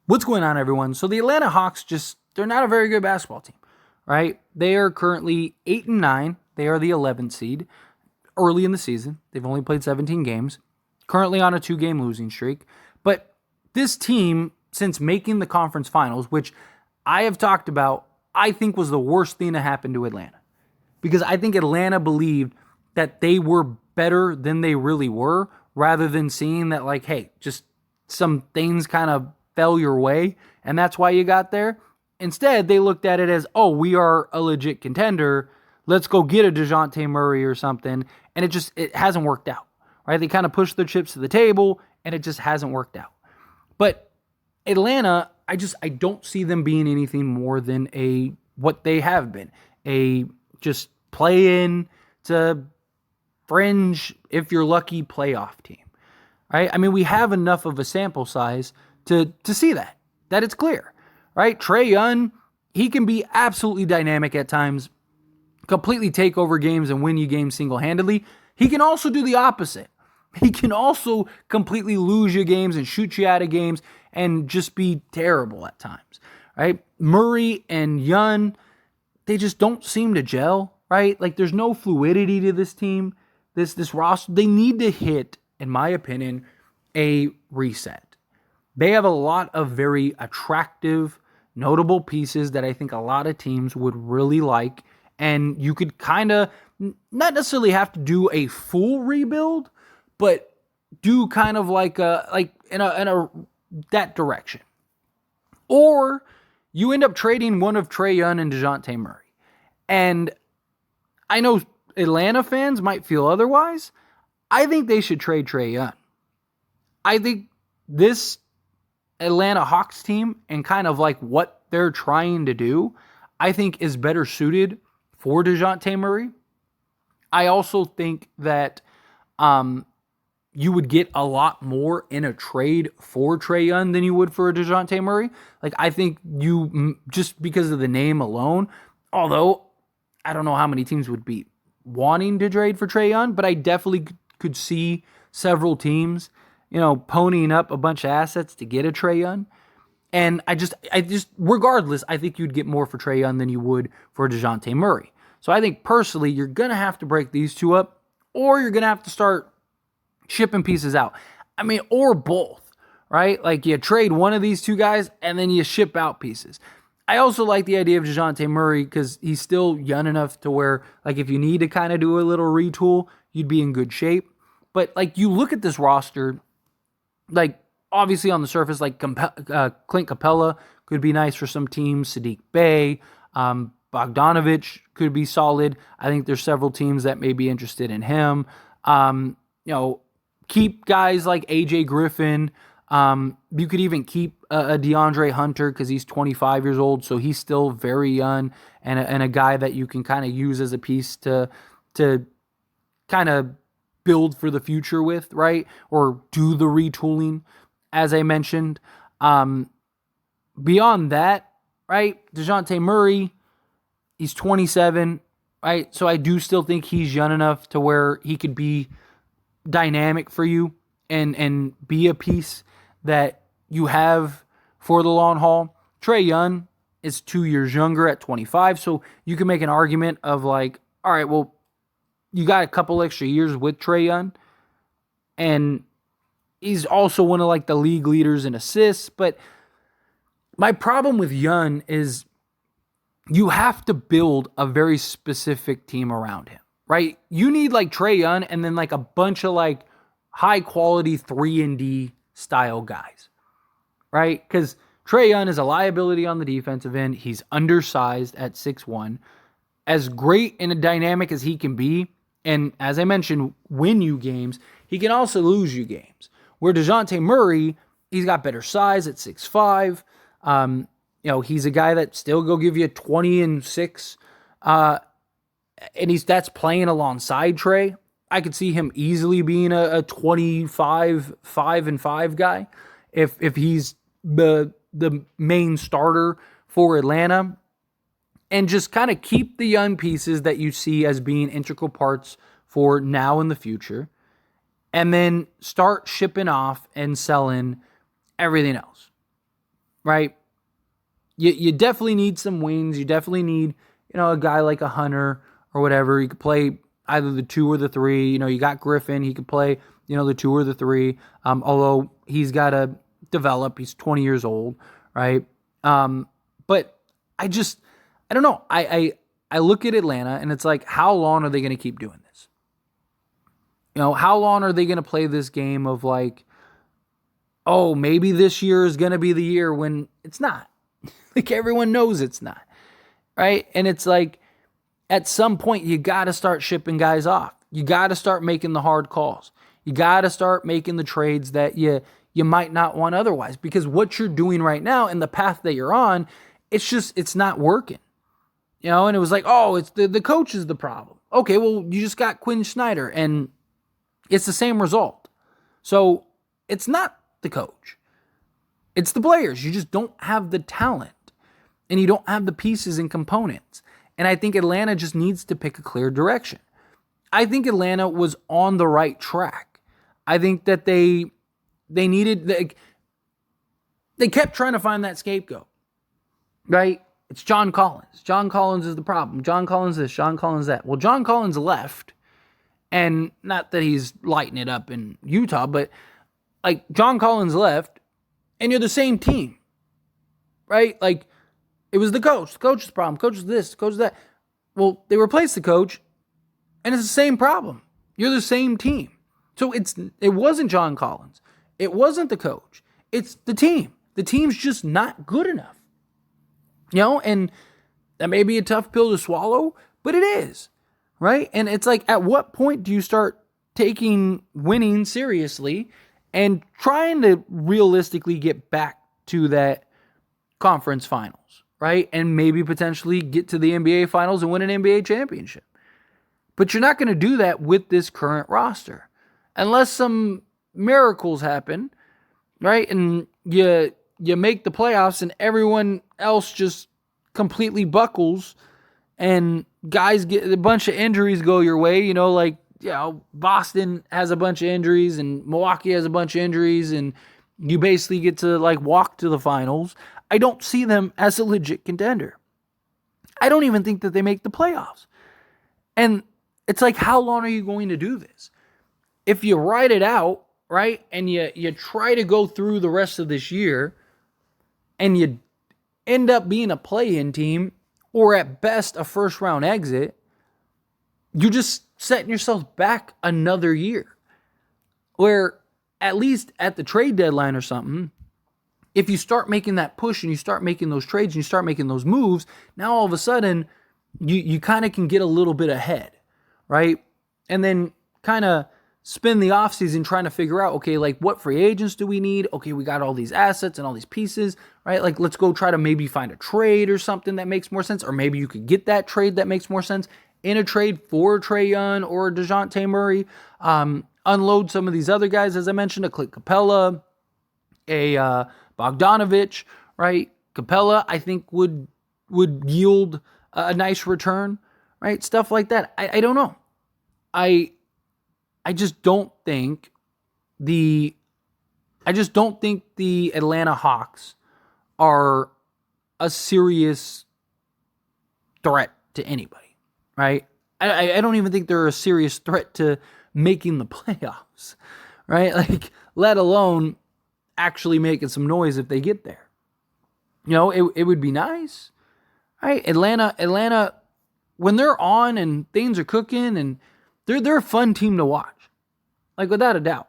What's going on, everyone? So the Atlanta Hawks they're not a very good basketball team, right? They are currently 8-9. They are the 11th seed early in the season. They've only played 17 games, currently on a 2-game losing streak. But this team, since making the conference finals, which I have talked about, I think was the worst thing to happen to Atlanta. Because I think Atlanta believed that they were better than they really were, rather than seeing that, like, hey, just some things kind of fell your way, and that's why you got there. Instead, they looked at it as, oh, we are a legit contender. Let's go get a Dejounte Murray or something. And it hasn't worked out, right? They kind of pushed their chips to the table, and it just hasn't worked out. But Atlanta, I don't see them being anything more than what they have been. A just play in to fringe, if you're lucky, playoff team, right? I mean, we have enough of a sample size to see that it's clear, right? Trae Young, he can be absolutely dynamic at times, completely take over games and win you games single-handedly. He can also do the opposite. He can also completely lose you games and shoot you out of games and just be terrible at times, right? Murray and Young, they just don't seem to gel, right? Like, there's no fluidity to this team, this roster. They need to hit, in my opinion, a reset. They have a lot of very attractive, notable pieces that I think a lot of teams would really like, and you could kind of not necessarily have to do a full rebuild, but do kind of like in that direction. Or you end up trading one of Trae Young and Dejounte Murray. And I know Atlanta fans might feel otherwise. I think they should trade Trae Young. I think this Atlanta Hawks team and kind of like what they're trying to do, I think is better suited for Dejounte Murray. I also think that you would get a lot more in a trade for Trae Young than you would for a Dejounte Murray. Like, I think just because of the name alone, although I don't know how many teams would be wanting to trade for Trae Young, but I definitely could see several teams, ponying up a bunch of assets to get a Trae Young. And I just, regardless, I think you'd get more for Trae Young than you would for Dejounte Murray. So I think personally, you're going to have to break these two up, or you're going to have to start shipping pieces out. I mean, or both, right? Like, you trade one of these two guys and then you ship out pieces. I also like the idea of Dejounte Murray because he's still young enough to where, like, if you need to kind of do a little retool, you'd be in good shape. But, like, you look at this roster, like, obviously on the surface, like, Clint Capella could be nice for some teams. Saddiq Bey, Bogdanovich could be solid. I think there's several teams that may be interested in him. Keep guys like AJ Griffin. You could even keep a DeAndre Hunter because he's 25 years old, so he's still very young and a guy that you can kind of use as a piece to kind of build for the future with, right? Or do the retooling, as I mentioned. Beyond that, right, Dejounte Murray, he's 27, right? So I do still think he's young enough to where he could be dynamic for you and be a piece that you have for the long haul. Trae Young is 2 years younger at 25, so you can make an argument of like, all right, well, you got a couple extra years with Trae Young, and he's also one of like the league leaders in assists. But my problem with Young is you have to build a very specific team around him, right? You need like Trae Young and then like a bunch of like high quality 3-and-D style guys, right? Because Trae Young is a liability on the defensive end. He's undersized at 6'1". As great and a dynamic as he can be, and as I mentioned, win you games, he can also lose you games. Where Dejounte Murray, he's got better size at 6'5". He's a guy that still go give you 20 and 6. And that's playing alongside Trae. I could see him easily being a 25, 5-5 guy if he's the main starter for Atlanta. And just kind of keep the young pieces that you see as being integral parts for now and the future. And then start shipping off and selling everything else. right? You definitely need some wings. You definitely need, a guy like a Hunter or whatever. He could play either the 2 or the 3. You got Griffin. He could play, the 2 or the 3. Although he's got to develop. He's 20 years old, right? But I don't know. I look at Atlanta and it's like, how long are they going to keep doing this? How long are they going to play this game of like, oh, maybe this year is going to be the year, when it's not. Like, everyone knows it's not, right? And it's like, at some point, you got to start shipping guys off. You got to start making the hard calls. You got to start making the trades that you might not want otherwise, because what you're doing right now and the path that you're on, it's not working. And it was like, oh, it's the coach is the problem. Okay, well, you just got Quinn Snyder, and it's the same result. So it's not the coach. It's the players. You just don't have the talent, and you don't have the pieces and components. And I think Atlanta just needs to pick a clear direction. I think Atlanta was on the right track. I think that they kept trying to find that scapegoat, right? It's John Collins. John Collins is the problem. John Collins this, John Collins that. Well, John Collins left, and not that he's lighting it up in Utah, but like, John Collins left, and you're the same team, right? Like, it was the coach. The coach is the problem. Coach is this, coach is that. Well, they replaced the coach, and it's the same problem. You're the same team. So it wasn't John Collins. It wasn't the coach. It's the team. The team's just not good enough. And that may be a tough pill to swallow, but it is, right? And it's like, at what point do you start taking winning seriously and trying to realistically get back to that conference finals, right? And maybe potentially get to the NBA finals and win an NBA championship. But you're not going to do that with this current roster unless some miracles happen, right? And you make the playoffs and everyone else just completely buckles, and guys get a bunch of injuries go your way, Boston has a bunch of injuries and Milwaukee has a bunch of injuries, and you basically get to like walk to the finals. I don't see them as a legit contender. I don't even think that they make the playoffs. And it's like, how long are you going to do this? If you ride it out, right, and you try to go through the rest of this year, and you end up being a play-in team, or at best a first-round exit, you're just setting yourself back another year. Where, at least at the trade deadline or something, if you start making that push and you start making those trades and you start making those moves, now all of a sudden, you kind of can get a little bit ahead, right? And then kind of spend the offseason trying to figure out, okay, like, what free agents do we need? Okay, we got all these assets and all these pieces, right? Like, let's go try to maybe find a trade or something that makes more sense. Or maybe you could get that trade that makes more sense in a trade for Trae Young or Dejounte Murray. Unload some of these other guys, as I mentioned, a Clint Capella, a Bogdanovich, right? Capella, I think, would yield a nice return, right? Stuff like that. I don't know. I just don't think the Atlanta Hawks are a serious threat to anybody, right? I don't even think they're a serious threat to making the playoffs, right? Like, let alone actually making some noise if they get there. It would be nice, right? Atlanta, when they're on and things are cooking, and they're a fun team to watch. Like, without a doubt.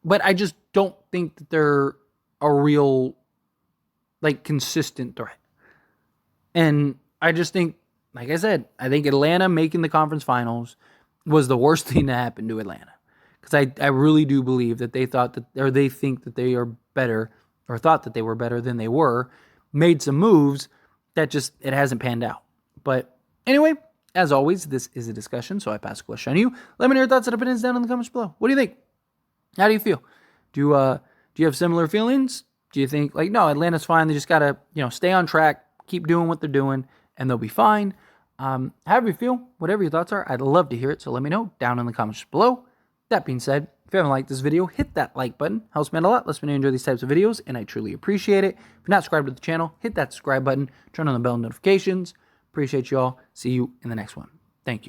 But I just don't think that they're a real, like, consistent threat. And I just think, like I said, I think Atlanta making the conference finals was the worst thing that happened to Atlanta. Because I really do believe that they thought that, or they think that they are better, or thought that they were better than they were, made some moves that just, it hasn't panned out. But anyway, as always, this is a discussion, so I pass the question on you. Let me know your thoughts and opinions down in the comments below. What do you think? How do you feel? Do you have similar feelings? Do you think, like, no, Atlanta's fine, they just got to, stay on track, keep doing what they're doing, and they'll be fine? However you feel, whatever your thoughts are, I'd love to hear it, so let me know down in the comments below. That being said, If you haven't liked this video, hit that like button. Helps me out a lot. Lets me know you enjoy these types of videos, and I truly appreciate it. If you're not subscribed to the channel, hit that subscribe button. Turn on the bell notifications. Appreciate you all. See you in the next one. Thank you.